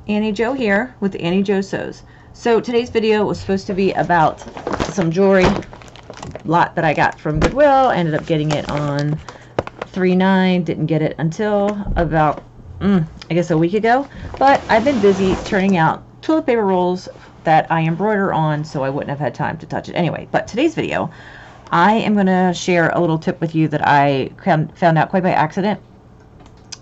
Auntie Jo here with Auntie Jo Sews. So today's video was supposed to be about some jewelry lot that I got from Goodwill. I ended up getting it on 3/9. Didn't get it until about I guess a week ago. But I've been busy turning out toilet paper rolls that I embroider on, so I wouldn't have had time to touch it anyway. But today's video, I am going to share a little tip with you that I found out quite by accident.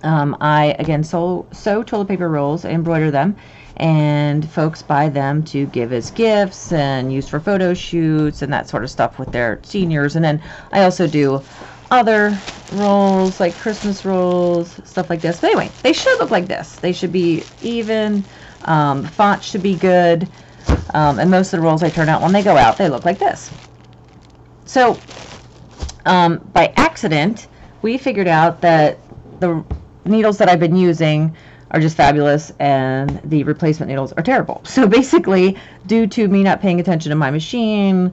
I again sew toilet paper rolls, I embroider them, and folks buy them to give as gifts and use for photo shoots and that sort of stuff with their seniors. And then I also do other rolls like Christmas rolls, stuff like this. But anyway, they should look like this. They should be even, font should be good, and most of the rolls I turn out when they go out, they look like this. So by accident, we figured out that the needles that I've been using are just fabulous and the replacement needles are terrible. So basically, due to me not paying attention to my machine,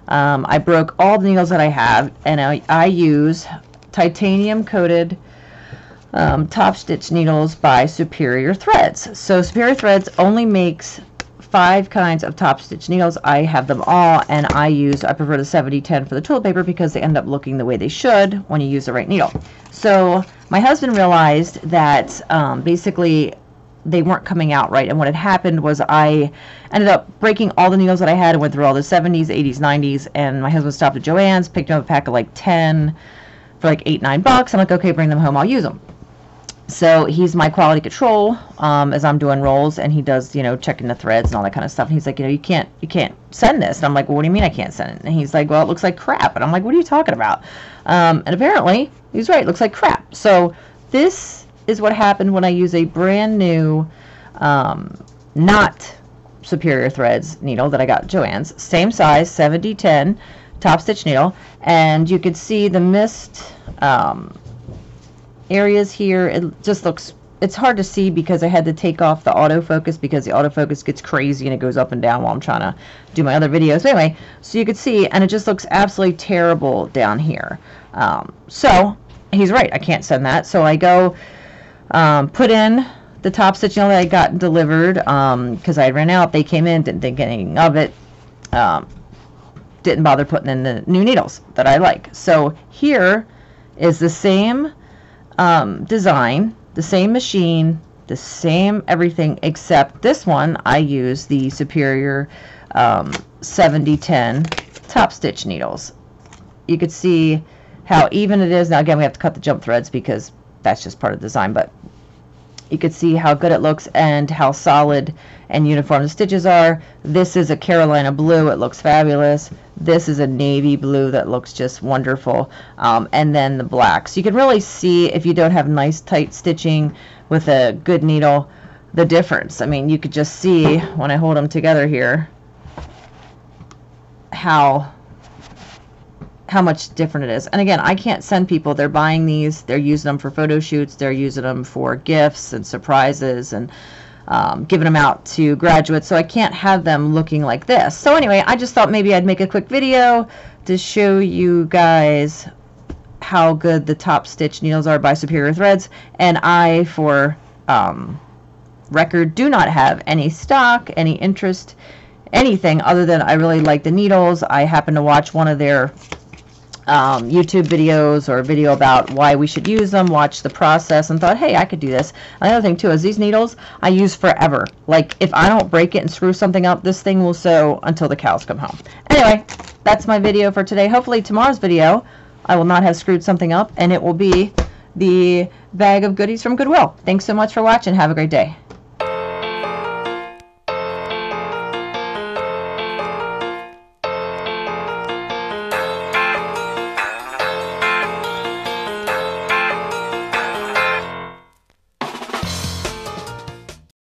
I broke all the needles that I have, and I use titanium coated Topstitch needles by Superior Threads. So Superior Threads only makes 5 kinds of Topstitch needles. I have them all, and I prefer the 70-10 for the toilet paper because they end up looking the way they should when you use the right needle. So my husband realized that basically they weren't coming out right, and what had happened was I ended up breaking all the needles that I had and went through all the 70s, 80s, 90s, and my husband stopped at Joann's, picked up a pack of like 10 for like $8-9. I'm like, okay, bring them home, I'll use them. So he's my quality control as I'm doing rolls, and he does, you know, checking the threads and all that kind of stuff. And he's like, you know, you can't send this. And I'm like, well, what do you mean I can't send it? And he's like, well, it looks like crap. And I'm like, what are you talking about? And apparently he's right, it looks like crap. So this is what happened when I use a brand new not Superior Threads needle that I got at Joann's, same size, 70-10 Topstitch needle, and you can see the missed areas here. It just looks, it's hard to see because I had to take off the autofocus because the autofocus gets crazy and it goes up and down while I'm trying to do my other videos. But anyway, so you could see, and it just looks absolutely terrible down here. So he's right, I can't send that. So I go put in the Topstitch needle that I got delivered because I ran out. They came in, didn't think anything of it, didn't bother putting in the new needles that I like. So here is the same design, the same machine, the same everything, except this one I use the Superior 70-10 Topstitch needles. You could see how even it is. Now again, we have to cut the jump threads because that's just part of the design, but you could see how good it looks and how solid and uniform the stitches are. This is a Carolina blue, it looks fabulous. This is a navy blue that looks just wonderful, and then the black. So you can really see, if you don't have nice tight stitching with a good needle, the difference. I mean, you could just see when I hold them together here how much different it is. And again, I can't send people. They're buying these, they're using them for photo shoots, they're using them for gifts and surprises, and giving them out to graduates, so I can't have them looking like this. So anyway, I just thought maybe I'd make a quick video to show you guys how good the Topstitch needles are by Superior Threads. And I, for record, do not have any stock, any interest, anything other than I really like the needles. I happen to watch one of their YouTube videos or a video about why we should use them, watch the process, and thought, hey, I could do this. Another thing too is these needles I use forever. Like, if I don't break it and screw something up, this thing will sew until the cows come home. Anyway, that's my video for today. Hopefully tomorrow's video I will not have screwed something up, and it will be the bag of goodies from Goodwill. Thanks so much for watching. Have a great day.